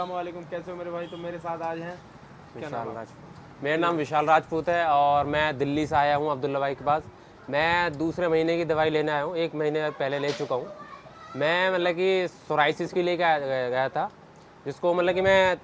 अस्सलामुअलैकुम, कैसे हो मेरे भाई? तो मेरे साथ आज हैं क्या विशाल नाम है? राजपूत। मेरा नाम विशाल राजपूत है और मैं दिल्ली से आया हूँ अब्दुल्ला भाई के पास। मैं दूसरे महीने की दवाई लेने आया हूँ, 1 महीने पहले ले चुका हूँ। मैं मतलब कि सोराइसिस की लेके गया था, जिसको मतलब कि मैं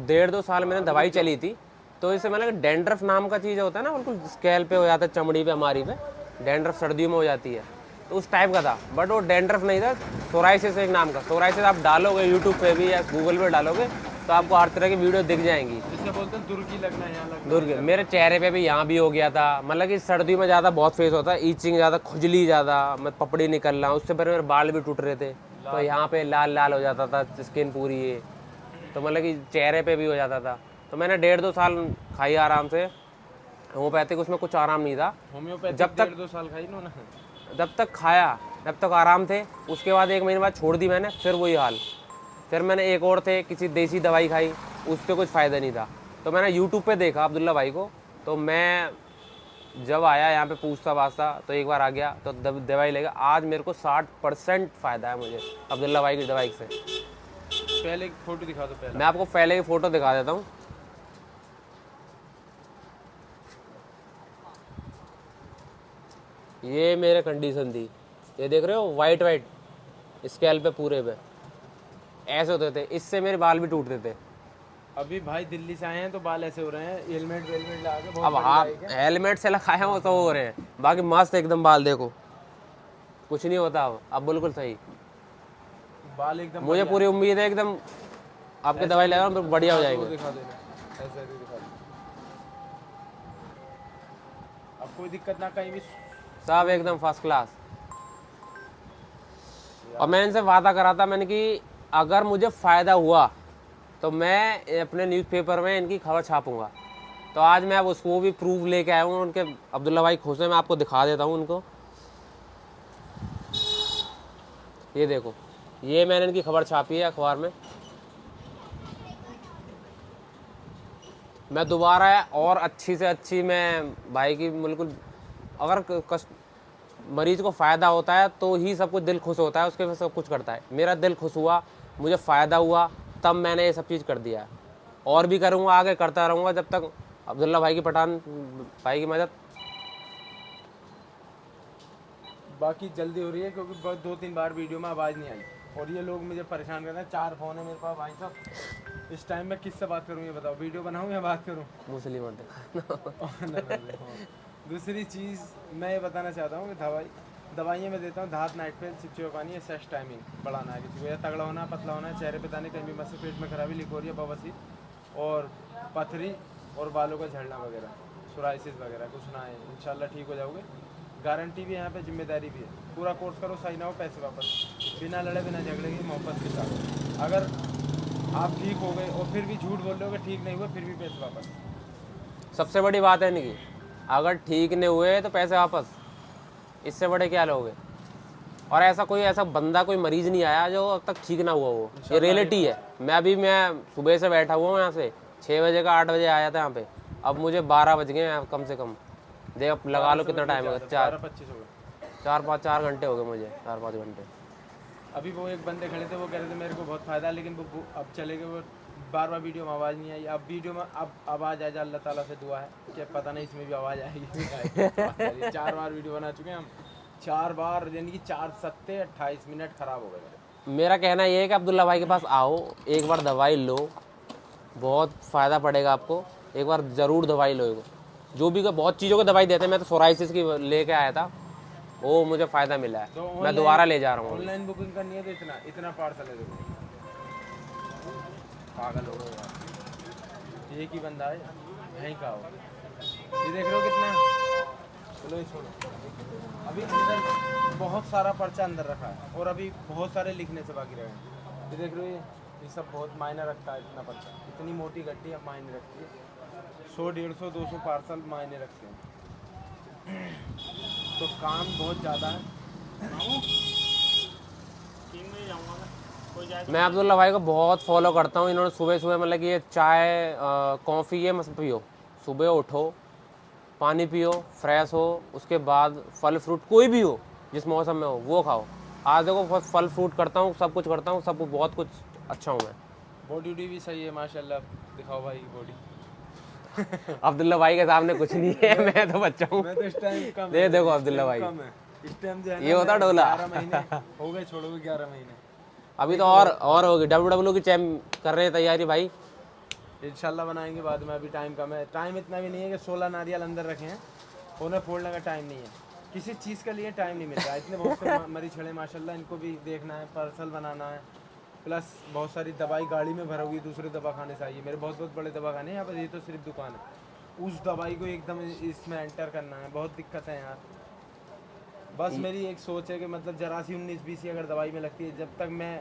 1.5-2 साल मैंने दवाई चली थी। तो इससे मतलब कि डेंड्रफ नाम का चीज़ होता है ना, बिल्कुल स्कैल पे हो जाता है, चमड़ी पे हमारी पे डेंड्रफ सर्दियों में हो जाती है, तो उस टाइप का था। बट वो डेंड्रफ नहीं था, सोराइसिस एक नाम का। सोराइसिस आप डालोगे यूट्यूब पे भी या गूगल पे डालोगे तो आपको हर तरह की वीडियो दिख जाएंगी। जिसे बोलते हैं दुर्गी लगना, यहाँ लगना, दुर्ग इधर मेरे चेहरे पे भी यहाँ भी हो गया था। मतलब कि सर्दी में ज़्यादा बहुत फेस होता है, ईचिंग ज़्यादा, खुजली ज़्यादा, मैं पपड़ी निकलना, उससे पहले मेरे बाल भी टूट रहे थे, तो लाल। यहाँ पे लाल लाल हो जाता था स्किन पूरी ये। तो मतलब कि चेहरे पे भी हो जाता था। तो मैंने 1.5-2 साल खाई आराम से होम्योपैथिक, उसमें कुछ आराम नहीं था। होम्योपैथिक जब तक 1.5-2 साल खाई इन्होंने। जब तक खाया जब तक आराम थे। उसके बाद 1 महीने बाद छोड़ दी मैंने, फिर वही हाल। फिर मैंने एक और थे किसी देसी दवाई खाई, उससे कुछ फ़ायदा नहीं था। तो मैंने यूट्यूब पे देखा अब्दुल्ला भाई को। तो मैं जब आया यहाँ पे पूछता वास्ता तो एक बार आ गया तो दवाई लेगा। आज मेरे को 60% फ़ायदा है मुझे अब्दुल्ला भाई की दवाई से। पहले एक फोटो दिखा दो पहला। मैं आपको पहले की फ़ोटो दिखा देता हूँ। ये मेरे कंडीशन थी, ये देख रहे हो, वाइट वाइट स्कैल्प पे पूरे पे ऐसे होते थे। इससे मेरे बाल भी टूटते थे। अभी भाई दिल्ली से आए हैं तो बाल ऐसे हो रहे हैं, हेलमेट वेलमेट लगा के। बहुत अब बड़ी हाथ बाइक है। हेलमेट से लगाए हैं वो तो हो रहे हैं, बाकी मस्त एकदम बाल देखो, कुछ नहीं होता। अब बिल्कुल सही। बाल एकदम मुझे बढ़िया पूरी है। उम्मीद है एकदम आपकी ऐसे दवाई भी लगा तो बढ़िया हो हाथ और जाएंगे। दिखा देना, ऐसे भी दिखा देना। अब कोई दिक्कत ना कहीं भी। सब एकदम फर्स्ट क्लास। और यार मैंने इनसे वादा करा था मैंने कि अगर मुझे फ़ायदा हुआ तो मैं अपने न्यूज़पेपर में इनकी खबर छापूंगा। तो आज मैं अब उसको भी प्रूफ लेके आया हूँ उनके। अब्दुल्ला भाई खुश हैं, मैं आपको दिखा देता हूँ उनको। ये देखो, ये मैंने इनकी खबर छापी है अखबार में। मैं दोबारा और अच्छी से अच्छी, मैं भाई की बिल्कुल, अगर मरीज को फ़ायदा होता है तो ही सब कुछ, दिल खुश होता है उसके, सब कुछ करता है। मेरा दिल खुश हुआ, मुझे फ़ायदा हुआ, तब मैंने ये सब चीज़ कर दिया है। और भी करूँगा, आगे करता रहूँगा जब तक अब्दुल्ला भाई की, पठान भाई की मदद। बाकी जल्दी हो रही है क्योंकि 2-3 बार वीडियो में आवाज़ नहीं आई और ये लोग मुझे परेशान कर रहे हैं। 4 फ़ोन है मेरे पास भाई साहब। इस टाइम में किससे बात करूँ ये बताओ? वीडियो बनाऊँ या बात करूँ? मुस्लिम और दूसरी चीज़ मैं ये बताना चाहता हूँ कि दवाइयाँ मैं देता हूँ। धात, नाइट्रोल, चिपचिपानी है, सेक्स टाइमिंग बढ़ाना है किसी को, या तगड़ा होना, पतला होना है, चेहरे पे दाने, कहीं भी मस्से, पेट में खराबी, लिकोरिया, बवासीर और पथरी और बालों का झड़ना वगैरह, सोराइसिस वगैरह कुछ ना है, इंशाल्लाह ठीक हो जाओगे। गारंटी भी है यहाँ पे, जिम्मेदारी भी है। पूरा कोर्स करो, सही ना हो पैसे वापस, बिना लड़े बिना झगड़े की, मोहब्बत के साथ। अगर आप ठीक हो गए और फिर भी झूठ बोल रहे हो कि ठीक नहीं हुआ, फिर भी पैसे वापस। सबसे बड़ी बात है नहीं, अगर ठीक नहीं हुए तो पैसे वापस, इससे बड़े क्या लोगे। और ऐसा कोई, ऐसा बंदा, कोई मरीज नहीं आया जो अब तक ठीक ना हुआ हो। ये रियलिटी है। मैं सुबह से बैठा हुआ हूँ यहाँ से, 6 बजे का 8 बजे आया था यहाँ पे। अब मुझे 12 बज गए हैं कम से कम। देख अब लगा लो कितना टाइम हो गया, 12-25 हो गए। 4 घंटे हो गए मुझे, 4-5 घंटे। अभी वो एक बंदे खड़े थे, वो कह रहे थे मेरे को बहुत फ़ायदा है, लेकिन वो अब चले गए। वो बार बार वीडियो में आवाज़ नहीं आई। अब वीडियो में अब आवाज़ आ जाए, अल्लाह ताला से दुआ है कि पता नहीं इसमें भी आवाज़ आएगी। 4 बार वीडियो बना चुके हैं हम, 4 बार, यानी कि 4 सत्ते 28 मिनट ख़राब हो गए मेरे। मेरा कहना ये है कि अब्दुल्ला भाई के पास आओ, एक बार दवाई लो, बहुत फ़ायदा पड़ेगा आपको। एक बार ज़रूर दवाई लो। जो भी बहुत चीज़ों की दवाई देते हैं, मैं तो सोराइसिस की लेके आया था, वो मुझे फ़ायदा मिला है। तो मैं ऑनलाइन दोबारा ले जा रहा हूँ अभी। ऑनलाइन बुकिंग करनी है तो इतना इतना पार्सल है। देखो पागल हो गए यार, एक ही बंदा है यहीं का हो। ये देख रहे हो कितना। चलो ये छोड़ो, अभी अंदर बहुत सारा पर्चा अंदर रखा है और अभी बहुत सारे लिखने से बाकी रहे हैं। ये देख रहे हो, ये सब बहुत मायने रखता है। इतना पर्चा, इतनी मोटी गड्डी अब मायने रखती है। 100, 150, 200 पार्सल मायने रखते हैं। तो काम बहुत ज़्यादा है। मैं अब्दुल्ला भाई को बहुत फॉलो करता हूँ। इन्होंने सुबह सुबह मतलब कि ये चाय, कॉफ़ी, ये मत पियो। सुबह उठो, पानी पियो, फ्रेश हो, उसके बाद फल फ्रूट कोई भी हो, जिस मौसम में हो वो खाओ। आज देखो फल फ्रूट करता हूँ, सब कुछ करता हूँ, सब बहुत कुछ अच्छा हूँ मैं। बॉडी वॉडी भी सही है माशाल्लाह। दिखाओ भाई बॉडी। अब्दुल्ला भाई के सामने कुछ नहीं है, मैं तो बच्चा हूँ। मैं तो इस टाइम कम ये है, देखो इस अब्दुल्ला टाइम भाई, कम है। इस टाइम जो है ना ये होता मैं डोला। 11 महीने हो गए, छोड़ोगे 11 महीने। अभी तो और होगी, WWE की चैम्प कर रहे हैं तैयारी भाई। इंशाल्लाह बनाएंगे बाद में, अभी टाइम कम है। टाइम इतना भी नहीं है कि 16 नारियल अंदर रखे हैं, उन्हें फोड़ने का टाइम नहीं है। किसी चीज़ के लिए टाइम नहीं मिल रहा है। इतने बहुत से मरीज खड़े माशाल्लाह, इनको भी देखना है, पार्सल बनाना है, प्लस बहुत सारी दवाई गाड़ी में भर होगी, दूसरे दवा खाने से आई है। मेरे बहुत बहुत बड़े दवा खाने हैं यहाँ पर, ये तो सिर्फ दुकान है। उस दवाई को एकदम इसमें एंटर करना है, बहुत दिक्कत है यार। बस मेरी एक सोच है कि मतलब जरा सी 19-20 अगर दवाई में लगती है, जब तक मैं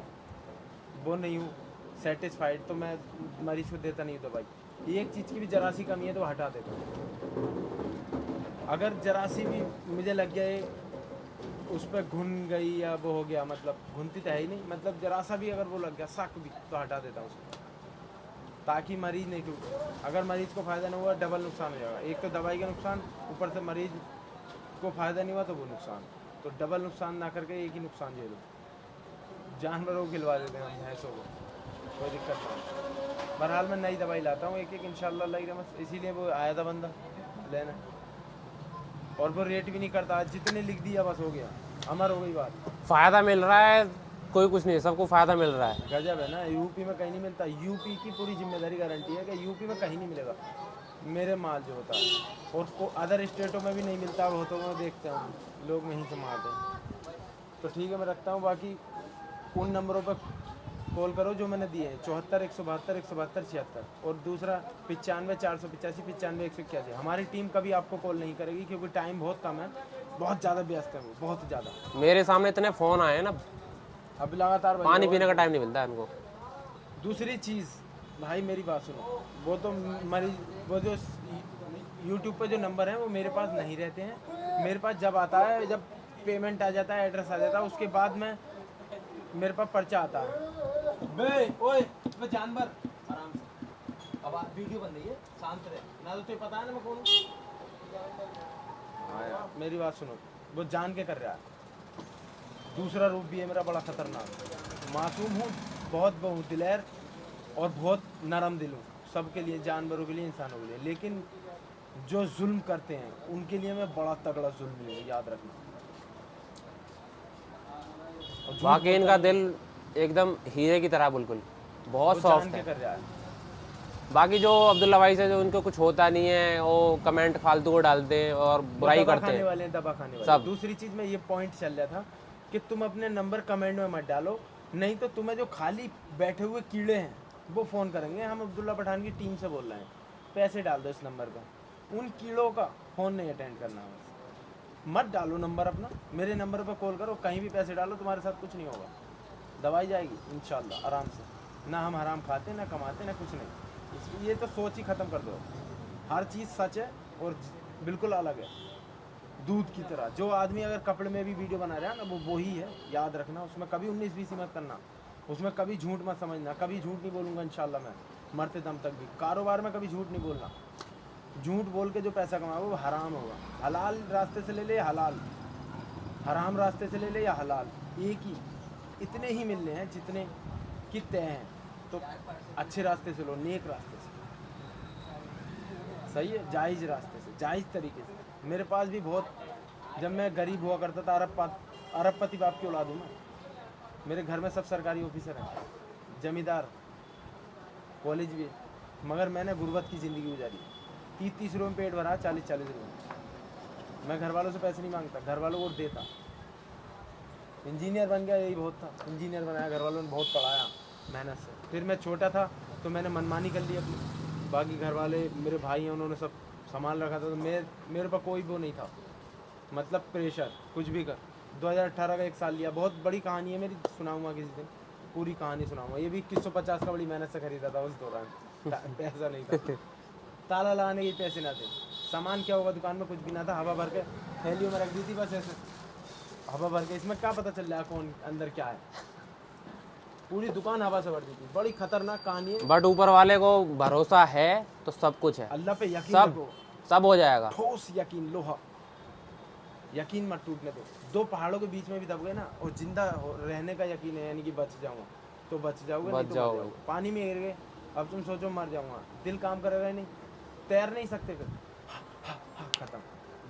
वो नहीं हूँ सेटिस्फाइड, तो मैं मरीज को देता नहीं हूँ दवाई। एक चीज़ की भी जरा सी कमी है तो हटा देता हूँ। अगर जरा सी भी मुझे लग गया उस पर घुन गई या वो हो गया, मतलब घुनती तो है ही नहीं, मतलब जरा सा भी अगर वो लग गया शक भी, तो हटा देता हूँ उसको, ताकि मरीज़ नहीं टूटे। अगर मरीज़ को फ़ायदा नहीं हुआ डबल नुकसान हो जाएगा। एक तो दवाई का नुकसान, ऊपर से मरीज़ को फ़ायदा नहीं हुआ तो वो नुकसान। तो डबल नुकसान ना करके एक ही नुकसान झेलो। जानवरों को खिलवा देते हैं हम, भैंसों को, कोई दिक्कत नहीं। बहरहाल मैं नई दवाई लाता हूँ एक एक इंशाल्लाह अल्लाह की रहमत से। इसीलिए वो आया था बंदा लेने, और वो रेट भी नहीं करता, जितने लिख दिया बस हो गया, अमर हो गई बात। फायदा मिल रहा है, कोई कुछ नहीं, सबको फायदा मिल रहा है। गजब है ना, यूपी में कहीं नहीं मिलता। यूपी की पूरी जिम्मेदारी गारंटी है कि यूपी में कहीं नहीं मिलेगा मेरे माल जो होता है, और अदर स्टेटों में भी नहीं मिलता हो, तो मैं देखते हूँ लोग वहीं से मारते हैं। तो ठीक है मैं रखता हूँ, बाकी उन नंबरों पर कॉल करो जो मैंने दिए हैं, 74 172 172 76, और दूसरा 95 485 95 181। हमारी टीम कभी आपको कॉल नहीं करेगी क्योंकि टाइम बहुत कम है, बहुत ज़्यादा व्यस्त है वो, बहुत ज़्यादा। मेरे सामने इतने फ़ोन आए हैं ना, अब लगातार पानी पीने का टाइम नहीं मिलता है इनको। दूसरी चीज़ भाई मेरी बात सुनो, वो तो मरीज, वो जो यूट्यूब पे जो नंबर है वो मेरे पास नहीं रहते हैं। मेरे पास जब आता है, जब पेमेंट आ जाता है, एड्रेस आ जाता है, उसके बाद में मेरे पास पर्चा आता है। बे ओए बे जानवर, आराम से, अब वीडियो बन रही है, शांत रहे ना, तो तुझे पता है ना मैं कौन हूँ। हाँ यार मेरी बात सुनो, वो जान के कर रहा है। दूसरा रूप भी है मेरा बड़ा खतरनाक। मासूम हूँ, बहुत बहुत दिलेर और बहुत नरम दिल हूँ, सबके लिए, जानवरों के लिए, इंसानों के लिए। लेकिन जो जुल्म करते हैं उनके लिए मैं बड़ा तगड़ा जुल्म हूँ, याद रखना। और झूठ बाकी बोलता इनका नहीं, दिल एकदम हीरे की तरह, बिल्कुल बहुत वो जान सॉफ्ट के है। कर रहा है। बाकी जो अब्दुल्ला भाई से जो उनको कुछ होता नहीं है, वो कमेंट फालतू को डालते हैं और वो बुराई दबा करते खाने हैं वाले हैं, दबा खाने वाले। सब। दूसरी चीज़ में ये पॉइंट चल रहा था कि तुम अपने नंबर कमेंट में मत डालो, नहीं तो तुम्हें जो खाली बैठे हुए कीड़े हैं वो फ़ोन करेंगे, हम अब्दुल्ला पठान की टीम से बोल रहे हैं, पैसे डाल दो इस नंबर पर। उन कीड़ों का फ़ोन नहीं अटेंड करना है, बस मत डालो नंबर अपना, मेरे नंबर पर कॉल करो, कहीं भी पैसे डालो, तुम्हारे साथ कुछ नहीं होगा, दवाई जाएगी इंशाल्लाह आराम से। ना हम हराम खाते, ना कमाते, ना कुछ नहीं। इसलिए ये तो सोच ही ख़त्म कर दो। हर चीज़ सच है और बिल्कुल अलग है, दूध की तरह। जो आदमी अगर कपड़े में भी वीडियो बना रहा है ना, वो वही है, याद रखना। उसमें कभी 19-20 मत करना, उसमें कभी झूठ मत समझना। कभी झूठ नहीं बोलूँगा इंशाल्लाह मैं, मरते दम तक भी। कारोबार में कभी झूठ नहीं बोलना। झूठ बोल के जो पैसा कमाओ वो हराम होगा। हलाल रास्ते से ले ले हलाल, हराम रास्ते से ले ले या हलाल, एक ही, इतने ही मिलने हैं जितने कि तय हैं। तो अच्छे रास्ते से लो, नेक रास्ते से, सही है, जायज़ रास्ते से, जायज़ तरीके से। मेरे पास भी बहुत, जब मैं गरीब हुआ करता था, अरबपति बाप की औलाद हूँ मैं। मेरे घर में सब सरकारी ऑफिसर हैं, जमींदार, कॉलेज भी, मगर मैंने गुर्बत की ज़िंदगी गुजारी। 30-30 रुपये में पेट भरा, 40-40 रुपये। मैं घर वालों से पैसे नहीं मांगता, घर वालों को देता। इंजीनियर बन गया, यही बहुत था, इंजीनियर बनाया, घर वालों ने बहुत पढ़ाया मेहनत से। फिर मैं छोटा था तो मैंने मनमानी कर ली अपनी, बाकी घर वाले मेरे भाई हैं उन्होंने सब संभाल रखा था, तो मेरे पास कोई वो नहीं था, मतलब प्रेशर कुछ भी कर। 2018 का 1 साल लिया, बहुत बड़ी कहानी है मेरी, सुनाऊंगा किसी दिन, पूरी कहानी सुनाऊंगा। ये भी 2150 का बड़ी मेहनत से खरीदा था उस दौरान, पैसा नहीं था, ताला लगाने के पैसे ना थे, सामान क्या होगा दुकान में, कुछ भी ना था, हवा भर के थैलियों में रख दी थी बस ऐसे, हवा भर के। इसमें क्या पता चल रहा है कौन अंदर क्या है, पूरी दुकान हवा से भर दी थी। बड़ी खतरनाक कहानी है। बट ऊपर वाले को भरोसा है तो सब कुछ है, अल्लाह पे यकीन सब रखो, सब हो जाएगा। ठोस यकीन, लोहा यकीन मत टूटने दो। 2 पहाड़ों के बीच में भी दब गए ना, और जिंदा रहने का यकीन है, यानी कि बच जाऊंगा, तो बच जाओगे, नहीं तो मर जाओगे। पानी में गिर गए, अब तुम सोचो मर जाऊंगा, दिल काम करेगा ही नहीं, तैर नहीं सकते, फिर खत्म,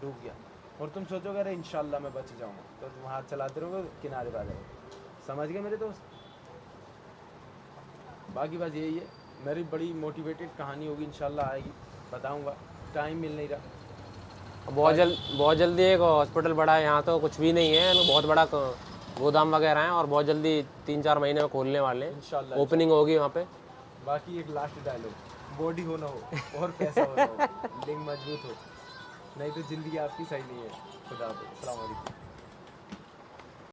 डूब गया। और तुम सोचोगे अरे इंशाल्लाह मैं बच जाऊंगा, तो तुम हाथ चलाते रहोगे, किनारे पे आ जाओगे। समझ गए मेरे दोस्त? बाकी बस यही है, मेरी बड़ी मोटिवेटेड कहानी होगी, इंशाल्लाह आएगी, बताऊंगा, टाइम मिल नहीं रहा। बहुत जल्दी एक हॉस्पिटल बड़ा है यहाँ, तो कुछ भी नहीं है, बहुत बड़ा गोदाम वगैरह है, और बहुत जल्दी 3-4 महीने में खोलने वाले हैं, इंशाल्लाह ओपनिंग होगी वहाँ पे। बाकी एक लास्ट डायलॉग, बॉडी हो ना हो और पैसा हो ना हो, लिंग मजबूत हो, नहीं तो ज़िंदगी आपकी सही नहीं है। खुदा हाफ़िज़, अस्सलाम वालेकुम।